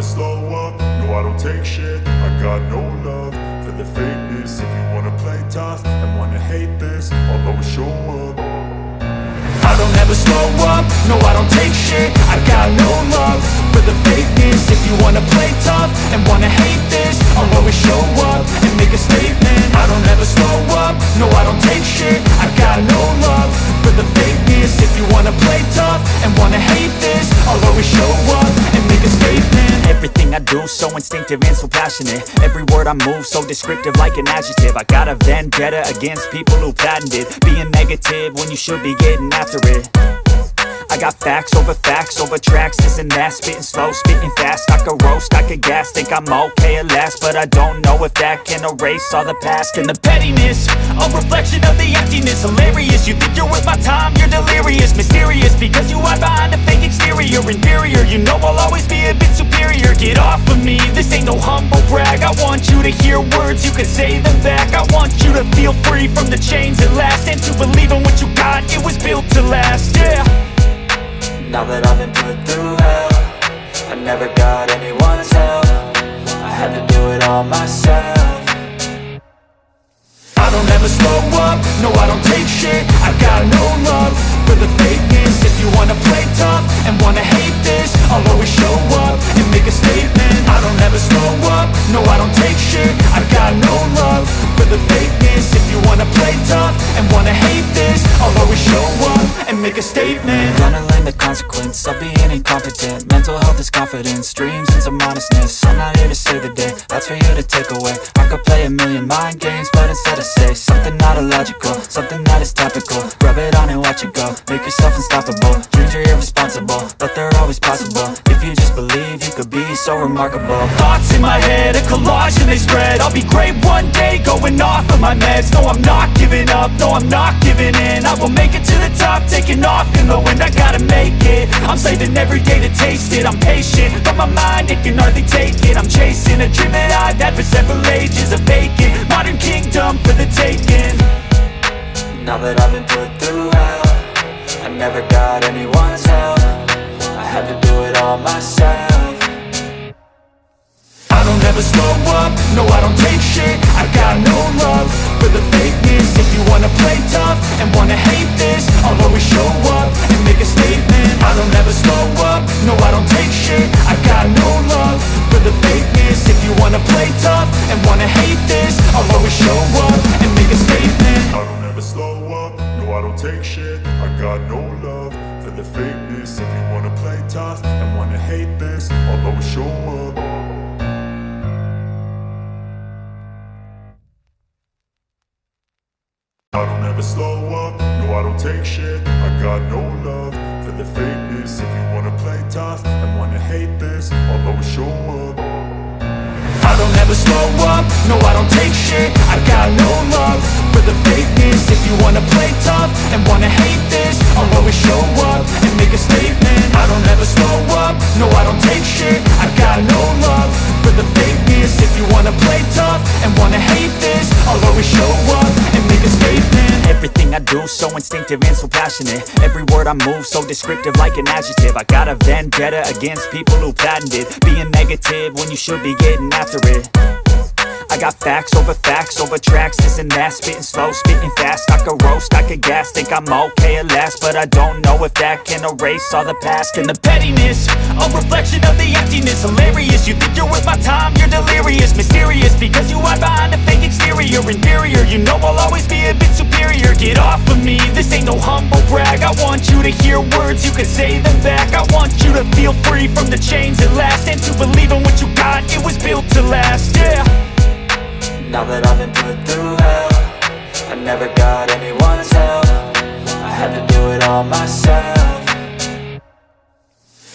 never slow up, no I don't take shit. I got no love for the fakeness. If you wanna play tough and wanna hate this, I'll always show up. I don't ever slow up, no I don't take shit. I got no love for the fakeness. If you wanna play tough and wanna hate this, I'll always show up and make a statement. I don't ever slow up, no I don't take shit. I got no love for the fakeness. If you wanna play tough and wanna hate this, I'll always show up and make a statement. Everything I do so instinctive and so passionate. Every word I move so descriptive like an adjective. I got a vendetta against people who patented being negative when you should be getting after it. I got facts over tracks, this and that. Spitting slow, spitting fast. I could roast, I could gas. Think I'm okay at last, but I don't know if that can erase all the past. And the pettiness, a reflection of the emptiness. Hilarious, you think you're worth my time, you're delirious. Mysterious, because you hide behind a fake exterior. Inferior, you know I'll always be a bit superior. Get off of me, this ain't no humble brag. I want you to hear words, you can say them back. I want you to feel free from the chains at last, and to believe in what you got, it was built to last, yeah. Now that I've been put through hell, I never got anyone's help. I had to do it all myself. I don't ever slow up, no I don't take shit. I got no love for the fakeness. If you wanna play tough and wanna hate this, I'll always show up and make a statement. I don't ever slow up, no I don't take shit. I got no love for the fakeness. If you wanna play tough and wanna hate this, I'll always show up and make a statement. Gonna learn the consequence of being incompetent. Mental health is confidence, dreams and some honestness. I'm not here to save the day, that's for you to take away. I could play a million mind games, but instead I say something not illogical, something that is topical. Rub it on and watch it go, make yourself unstoppable. Dreams are irresponsible, but they're always possible. If you just believe, you could be so remarkable. Thoughts in my head, a collage and they spread. I'll be great one day, going off of my meds. No, I'm not giving up, no, I'm not giving in. I will make it to the top, taking off in the wind. I gotta make it, I'm saving every day to taste it. I'm patient, but my mind, it can hardly take it. I'm chasing a dream that I've had for several ages. A vacant, modern kingdom for the taking. Now that I've been put through hell, I never got anyone's help. I had to do it all myself. I don't ever slow up, no I don't take shit. I got no love for the fakeness. If you wanna play tough and wanna hate this, I'll always show up and make a statement. I don't ever slow up, no I don't take shit. I got no love for the fakeness. If you wanna play tough and wanna hate this, I'll always show up and make a statement. I don't ever slow up, no I don't take shit. I got no love for the fakeness. If you wanna play tough and wanna hate this, I'll always show up. I don't ever slow up, no I don't take shit. I got no love for the fakeness. If you wanna play tough and wanna hate this, I'll always show up. I don't ever slow up, no I don't take shit. I got no love for the fakeness. If you wanna play tough and wanna hate this, I'll always show up and make a statement. I don't ever slow up, no I don't take shit. I got no love for the fakeness. If you wanna play tough and wanna hate this, I'll always show up and make a statement. Everything I do so instinctive and so passionate. Every word I move so descriptive like an adjective. I got a vendetta against people who patented being negative when you should be getting after it. I got facts over tracks, this and that. Spitting slow, spitting fast. I could roast, I could gas. Think I'm okay at last, but I don't know if that can erase all the past. And the pettiness, a reflection of the emptiness. Hilarious, you think you're worth my time, you're delirious. Mysterious, because you hide behind a fake exterior. Inferior, you know I'll always be a bit superior. Get off of me, this ain't no humble brag. I want you to hear words, you can say them back. I want you to feel free from the chains at last, and to believe in what you got, it was built to last, yeah. Now that I've been put through hell, I never got anyone's help. I had to do it all myself.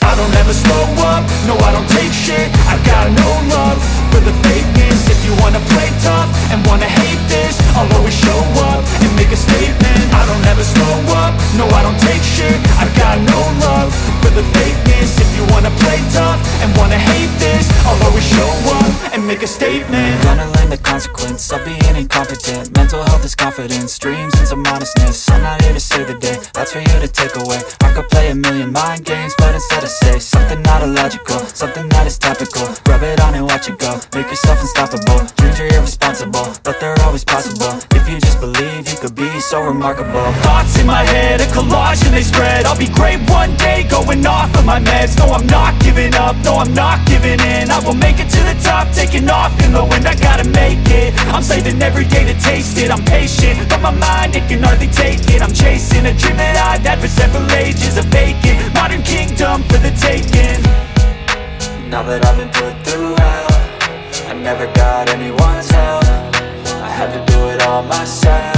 I don't ever slow up, no I don't take shit. I got no love for the fakeness. If you wanna play tough and wanna hate this, I'll always show up and make a statement. I don't ever slow up, no I don't take shit. I got no love for the fakeness. If you wanna play tough and wanna hate this, I'll always show up and make a statement. Gonna learn the consequence of being incompetent. Mental health is confidence, dreams and some honestness. I'm not here to save the day, that's for you to take away. I could play a million mind games, but instead I say something not illogical, something that is topical. Rub it on and watch it go, make yourself unstoppable. Dreams are irresponsible, but they're always possible. If you just believe, you could be so remarkable. Thoughts in my head, a collage and they spread. I'll be great one day, going off of my meds. No, I'm not giving up, no, I'm not giving in. I will make it to the top, taking off in the wind. I gotta make it, I'm saving every day to taste it. I'm patient, but my mind, it can hardly take it. I'm chasing a dream that I've had for several ages. A vacant, modern kingdom for the taking. Now that I've been put through hell, I never got anyone's help. I had to do it all myself.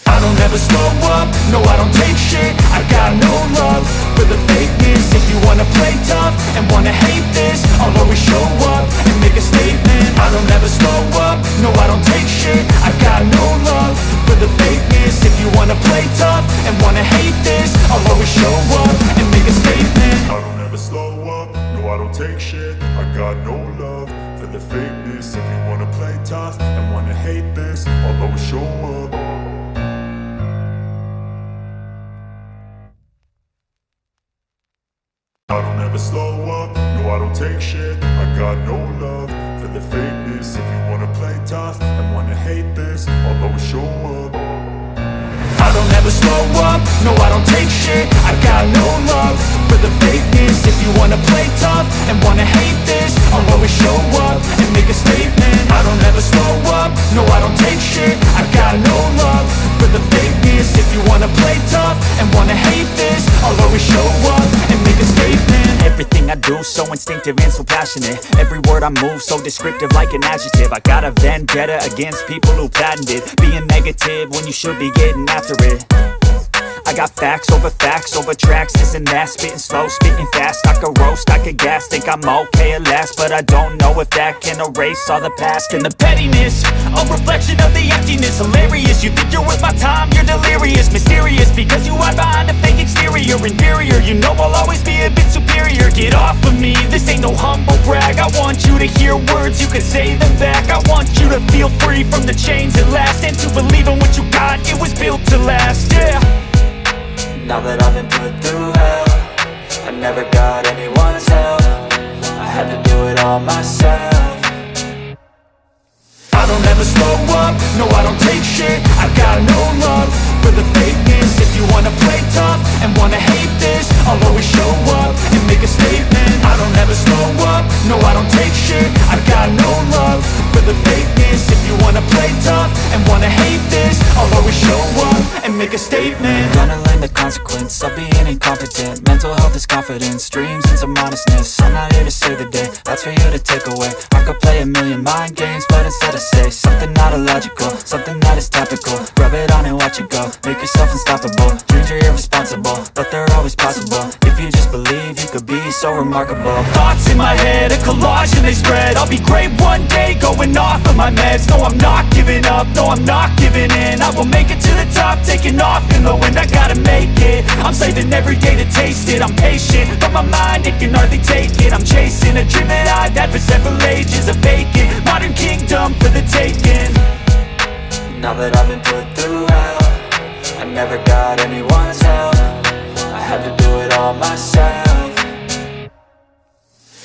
I don't ever slow up, no I don't take shit. I got no love for the fakeness. If you wanna play tough and wanna hate this, I'll always show up and make a statement. I don't ever slow up, no I don't take shit. I got no love for the fakeness. If you wanna play tough and wanna hate this, I'll always show up and make a statement. I don't ever slow up, no I don't take shit. I got no love for the fakeness. If you wanna play tough and wanna hate this, I'll always show up. I don't ever slow up, no I don't take shit. I got no love for the fakeness. If you wanna play tough and wanna hate this, I'll always show up. I don't ever slow up, no I don't take shit. I got no love for the fakeness. If you wanna play tough and wanna hate this, I'll always show up and make a statement. I don't ever slow up, no I don't take shit. I got no love for the fakeness. If you wanna play tough and wanna hate this, I'll always show up and make a statement. Everything I do so instinctive and so passionate. Every word I move so descriptive like an adjective. I got a vendetta against people who patented being negative when you should be getting after it. I got facts over tracks, this and that. Spitting slow, spitting fast. I could roast, I could gas. Think I'm okay at last, but I don't know if that can erase all the past. And the pettiness, a reflection of the emptiness. Hilarious, you think you're worth my time, you're delirious. Mysterious, because you hide behind a fake exterior. Inferior, you know I'll always be a bit superior. Get off of me, this ain't no humble brag. I want you to hear words, you can say them back. I want you to feel free from the chains at last, and to believe in what you got, it was built to last, yeah. Now that I've been put through hell, I never got anyone's help. I had to do it all myself. I don't ever slow up, no I don't take shit. I got no love for the fakeness. If you wanna play tough and wanna hate this, I'll always show up and make a statement. I don't ever slow up, no I don't take shit. I got no love for the fakeness. If you wanna play tough and wanna hate this, I'll always show up and make a statement. Gonna learn the consequence of being incompetent. Mental health is confidence, dreams and some honestness. I'm not here to save the day, that's for you to take away. I could play a million mind games, but instead I say something not illogical, something that is topical. Rub it on and watch it go, make yourself unstoppable. Dreams are irresponsible, but they're always possible. If you just believe, you could be so remarkable. Thoughts in my head, a collage and they spread. I'll be great one day, going off of my meds. No, I'm not giving up, no, I'm not giving in. I will make it to the top, taking off in the wind. I gotta make it, I'm saving every day to taste it. I'm patient, but my mind, it can hardly take it. I'm chasing a dream that I've had for several ages. A vacant, modern kingdom for the taking. Now that I've been put through hell, I never got anyone's help. I had to do it all myself.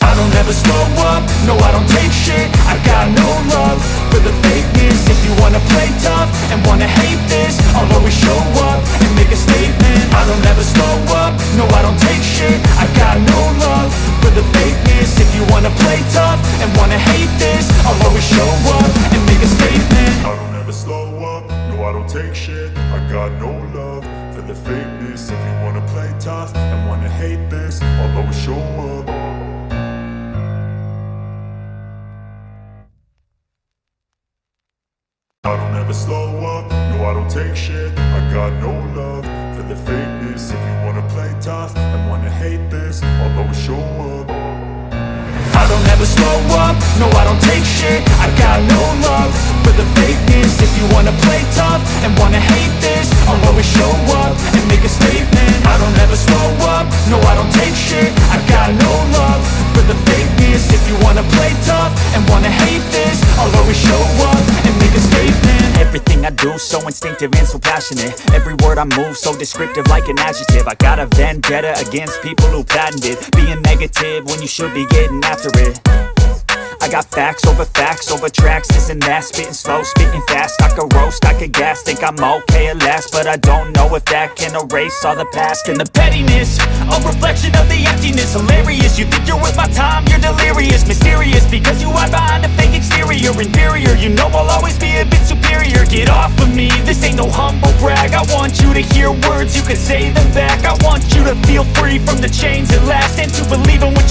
I don't ever slow up, no I don't take shit. I got no love for the fakeness. If you wanna play tough and wanna hate this, I'll always show up and make a statement. I don't ever slow up, no I don't take shit. I got no love for the fakeness. If you wanna play tough and wanna hate this, I'll always show up and make a statement. I don't ever slow up, no I don't take shit. I got no love for the fakeness. If you wanna play tough and wanna hate this, I'll always show up. I don't ever slow up, no I don't take shit. I got no love for the fakeness. If you wanna play tough and wanna hate this, I'll always show up. I don't ever slow up, no I don't take shit. I got no love for the fakeness. If you wanna play tough and wanna hate this, I'll always show up and make a statement. I don't ever slow up, no I don't take shit. I got no love for the fakeness. If you wanna play do, so instinctive and so passionate. Every word I move, so descriptive like an adjective. I got a vendetta against people who patented being negative when you should be getting after it. I got facts over tracks, this and that. Spitting slow, spitting fast. I could roast, I could gas. Think I'm okay at last, but I don't know if that can erase all the past. And the pettiness, a reflection of the emptiness. Hilarious, you think you're worth my time, you're delirious. Mysterious, because you hide behind a fake exterior. Inferior, you know I'll always be a bit superior. Get off of me, this ain't no humble brag. I want you to hear words, you can say them back. I want you to feel free from the chains at last, and to believe in when